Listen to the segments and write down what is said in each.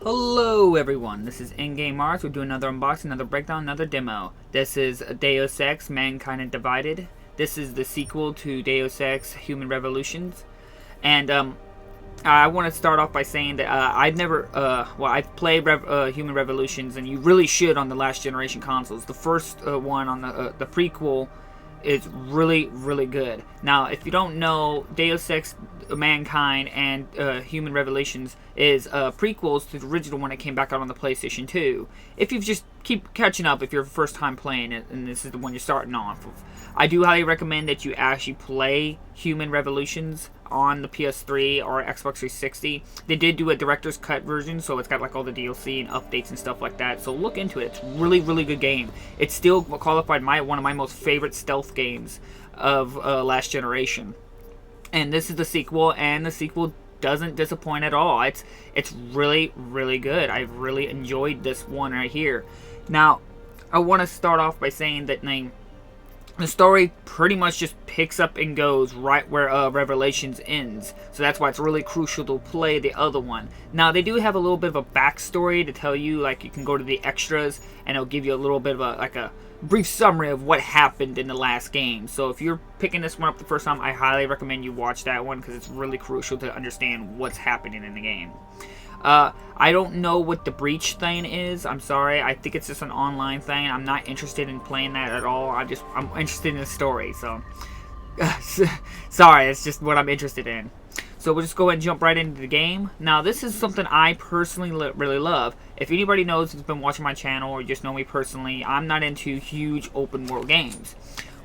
Hello everyone, this is In-Game Mars. We're doing another unboxing, another breakdown, another demo. This is Deus Ex: Mankind Divided. This is the sequel to Deus Ex: Human Revolutions. And I want to start off by saying that I've played Human Revolutions, and you really should on the last generation consoles. The first one on the prequel is really good. Now, if you don't know, Deus Ex Mankind and Human Revelations is prequels to the original one that came back out on the PlayStation 2. If you just keep catching up, if you're first time playing it and this is the one you're starting off with, I do highly recommend that you actually play Human Revolutions on the PS3 or Xbox 360. They did do a director's cut version, so it's got like all the DLC and updates and stuff like that. So look into it. It's really good game. It's still qualified one of my most favorite stealth games of last generation. And this is the sequel, and the sequel doesn't disappoint at all. It's really good. I've really enjoyed this one right here. Now, I want to start off by saying that the story pretty much just picks up and goes right where Revelations ends. So that's why it's really crucial to play the other one. Now, they do have a little bit of a backstory to tell you. Like, you can go to the extras, and it'll give you a little bit of a brief summary of what happened in the last game. So if you're picking this one up the first time, I highly recommend you watch that one, because it's really crucial to understand what's happening in the game. I don't know what the breach thing is. I'm sorry. I think it's just an online thing. I'm not interested in playing that at all. I'm interested in the story. So, sorry. It's just what I'm interested in. So we'll just go ahead and jump right into the game. Now, this is something I personally really love. If anybody knows who's been watching my channel or just know me personally, I'm not into huge open world games.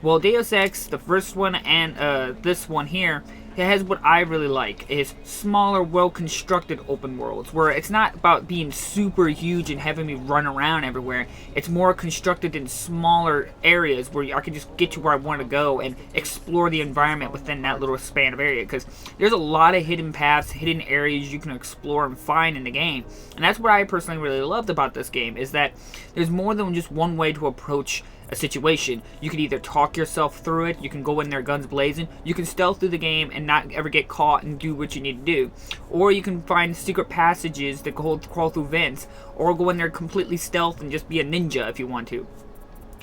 Well, Deus Ex, the first one, and this one here, it has what I really like, is smaller, well-constructed open worlds, where it's not about being super huge and having me run around everywhere. It's more constructed in smaller areas where I can just get to where I want to go and explore the environment within that little span of area, because there's a lot of hidden paths, hidden areas you can explore and find in the game. And that's what I personally really loved about this game, is that there's more than just one way to approach a situation. You can either talk yourself through it, you can go in there guns blazing, you can stealth through the game and not ever get caught and do what you need to do, or you can find secret passages that crawl through vents, or go in there completely stealth and just be a ninja if you want to.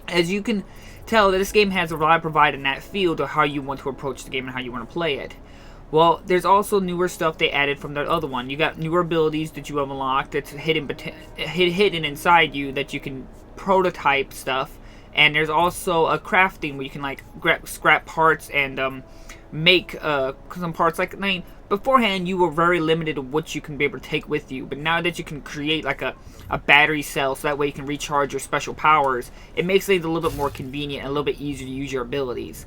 As you can tell, that this game has a lot provided in that field of how you want to approach the game and how you want to play it. Well, there's also newer stuff they added from the other one. You got newer abilities that you have unlocked that's hidden inside you that you can prototype stuff. And there's also a crafting where you can like scrap parts and make some parts. Like, beforehand you were very limited to what you can be able to take with you, but now that you can create like a battery cell, so that way you can recharge your special powers, it makes things a little bit more convenient and a little bit easier to use your abilities.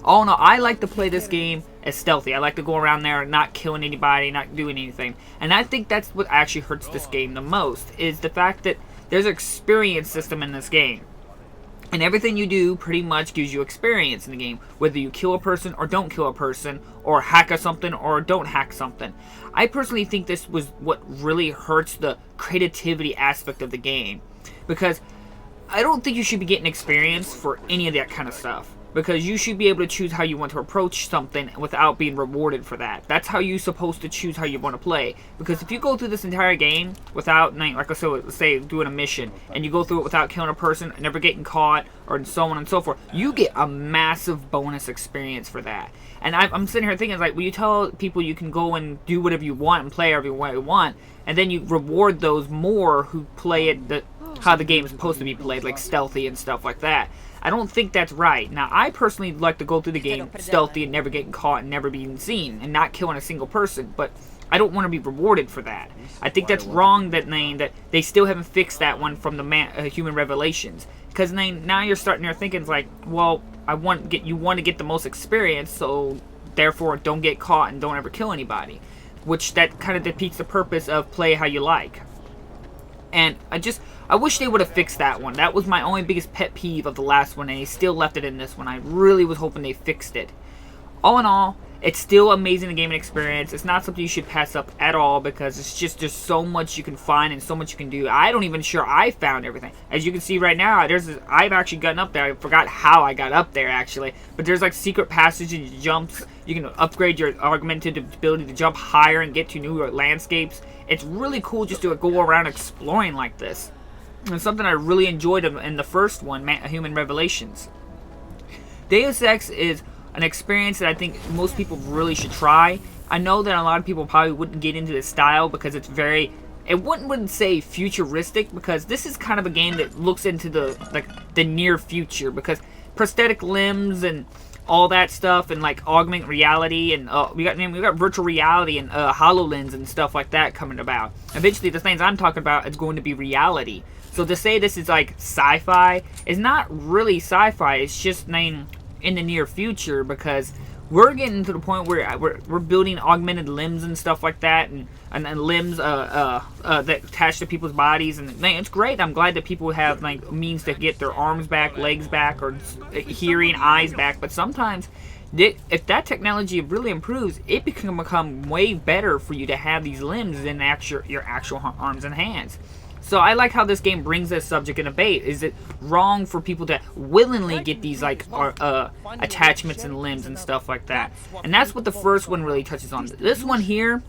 Oh no, I like to play this game as stealthy. I like to go around there not killing anybody, not doing anything. And I think that's what actually hurts this game the most, is the fact that there's an experience system in this game. And everything you do pretty much gives you experience in the game, whether you kill a person or don't kill a person, or hack something or don't hack something. I personally think this was what really hurts the creativity aspect of the game, because I don't think you should be getting experience for any of that kind of stuff. because you should be able to choose how you want to approach something without being rewarded for that. That's how you're supposed to choose how you want to play. Because if you go through this entire game without, like I said, let's say doing a mission, and you go through it without killing a person, never getting caught, or so on and so forth, you get a massive bonus experience for that. And I'm sitting here thinking, like, well, you tell people you can go and do whatever you want and play every way you want, and then you reward those more who play it how the game is supposed to be played, like stealthy and stuff like that. I don't think that's right. Now, I personally like to go through the game stealthy and never getting caught and never being seen and not killing a single person, but I don't want to be rewarded for that. I think that's wrong that they still haven't fixed that one from the Human Revelations. Because now you're starting there thinking, like, well, you want to get the most experience, so therefore don't get caught and don't ever kill anybody. Which that kind of defeats the purpose of play how you like. And I wish they would have fixed that one. That was my only biggest pet peeve of the last one, and they still left it in this one. I really was hoping they fixed it. All in all, it's still amazing gaming experience. It's not something you should pass up at all, because it's just there's so much you can find and so much you can do. I don't even sure I found everything. As you can see right now, I've actually gotten up there. I forgot how I got up there actually, but there's like secret passages, jumps. You can upgrade your augmented ability to jump higher and get to new landscapes. It's really cool just to go around exploring like this. And something I really enjoyed in the first one, Human Revelations. Deus Ex is an experience that I think most people really should try. I know that a lot of people probably wouldn't get into this style because it's very, wouldn't say futuristic, because this is kind of a game that looks into the near future, because prosthetic limbs and all that stuff, and like augmented reality, and we got virtual reality and HoloLens and stuff like that coming about. Eventually, the things I'm talking about is going to be reality. So to say this is like sci-fi is not really sci-fi. It's just in the near future, because we're getting to the point where we're building augmented limbs and stuff like that, and limbs that attach to people's bodies, and it's great. I'm glad that people have like means to get their arms back, legs back, or hearing, eyes back. But sometimes, if that technology really improves, it can become way better for you to have these limbs than your actual arms and hands. So I like how this game brings this subject in debate. Is it wrong for people to willingly get these like attachments and limbs and stuff like that? And that's what the first one really touches on. This one here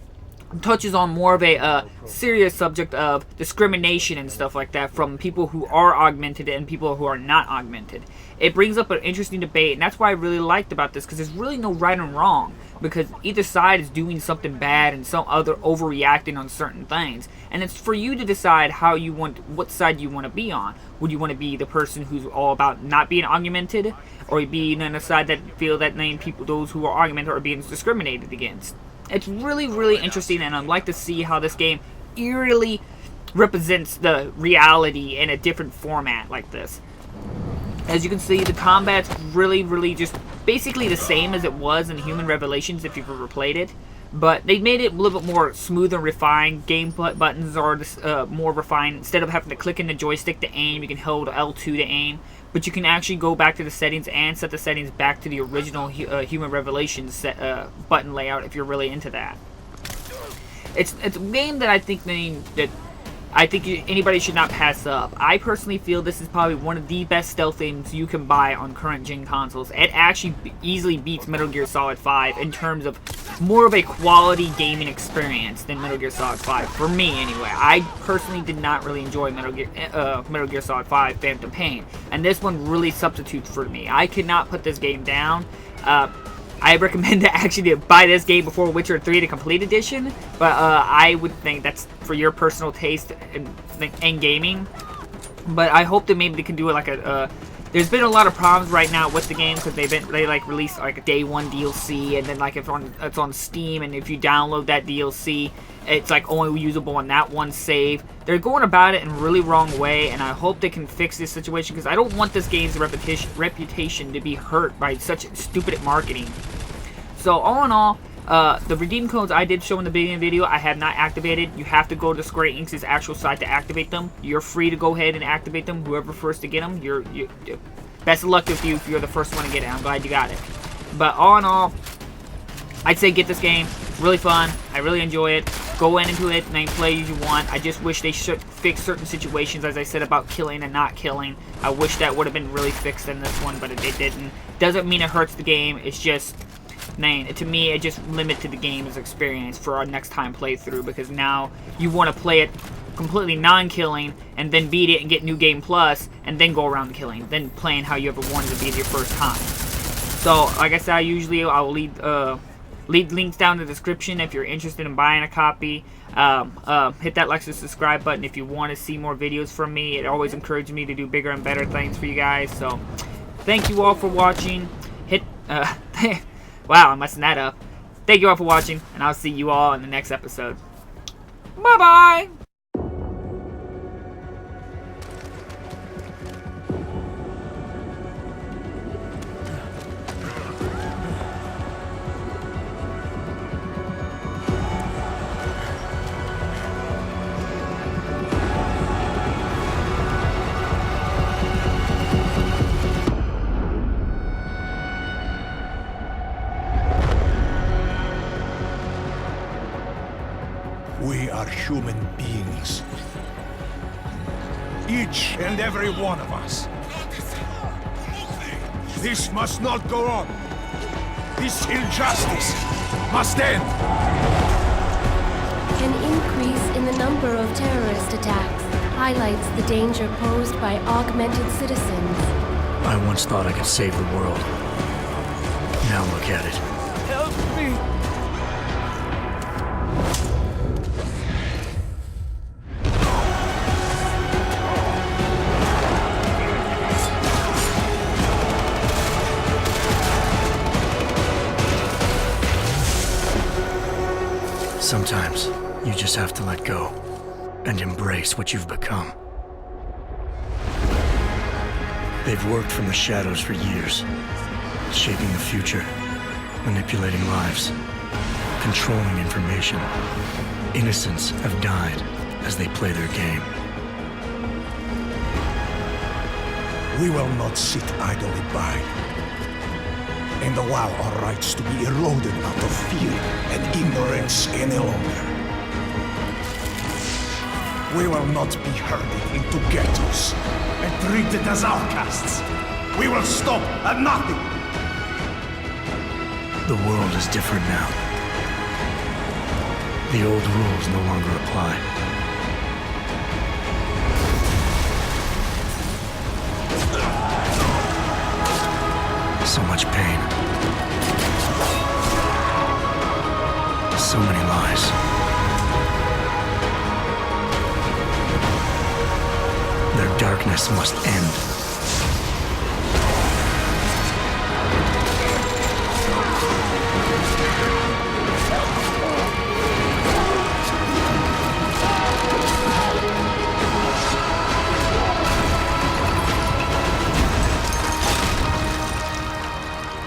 touches on more of a serious subject of discrimination and stuff like that from people who are augmented and people who are not augmented. It brings up an interesting debate, and that's what I really liked about this, because there's really no right and wrong, because either side is doing something bad and some other overreacting on certain things, and it's for you to decide what side you want to be on. Would you want to be the person who's all about not being augmented, or being on the side that feel that those who are augmented are being discriminated against? It's really, really interesting, and I'd like to see how this game eerily represents the reality in a different format like this. As you can see, the combat's really, really just basically the same as it was in Human Revelations if you've ever played it. But they made it a little bit more smooth and refined. Game buttons are more refined. Instead of having to click in the joystick to aim, you can hold L2 to aim. But you can actually go back to the settings and set the settings back to the original Human Revelations button layout if you're really into that. It's a game that I think anybody should not pass up. I personally feel this is probably one of the best stealth games you can buy on current gen consoles. It actually easily beats Metal Gear Solid 5 in terms of more of a quality gaming experience than Metal Gear Solid 5, for me anyway. I personally did not really enjoy Metal Gear Solid 5 Phantom Pain, and this one really substitutes for me. I could not put this game down. I recommend to actually buy this game before Witcher 3 the Complete Edition, but I would think that's for your personal taste in gaming. But I hope that maybe they can do it like there's been a lot of problems right now with the game because they like released like a day one DLC, and then like if it's on Steam, and if you download that DLC, it's like only usable on that one save. They're going about it in a really wrong way, and I hope they can fix this situation, because I don't want this game's reputation to be hurt by such stupid marketing. So all in all, the redeem codes I did show in the beginning of the video, I have not activated. You have to go to Square Enix's actual site to activate them. You're free to go ahead and activate them. Whoever first to get them, best of luck with you if you're the first one to get it. I'm glad you got it. But all in all, I'd say get this game. Really fun. I really enjoy it. go into it and play as you want. I just wish they should fix certain situations, as I said, about killing and not killing. I wish that would have been really fixed in this one, but it didn't. Doesn't mean it hurts the game. It's just, man, to me, it just limited the game's experience for our next time playthrough, because now you want to play it completely non-killing and then beat it and get New Game Plus and then go around killing, then playing how you ever wanted to be your first time. So, like I said, I'll leave links down in the description if you're interested in buying a copy. Hit that like and subscribe button if you want to see more videos from me. It always encourages me to do bigger and better things for you guys. So, thank you all for watching. Wow, I'm messing that up. Thank you all for watching, and I'll see you all in the next episode. Bye-bye! We are human beings. Each and every one of us. This must not go on. This injustice must end. An increase in the number of terrorist attacks highlights the danger posed by augmented citizens. I once thought I could save the world. Now look at it. Help me! Sometimes, you just have to let go and embrace what you've become. They've worked from the shadows for years, shaping the future, manipulating lives, controlling information. Innocents have died as they play their game. We will not sit idly by and allow our rights to be eroded out of fear and ignorance any longer. We will not be herded into ghettos and treated as outcasts. We will stop at nothing. The world is different now. The old rules no longer apply. So much pain. So many lies. Their darkness must end.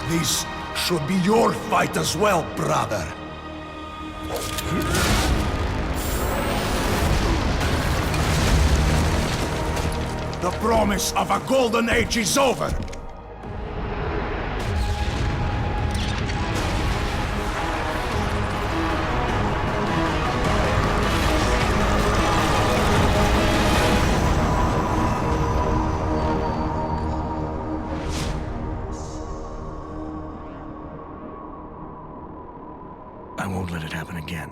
This should be your fight as well, brother. The promise of a golden age is over. I won't let it happen again.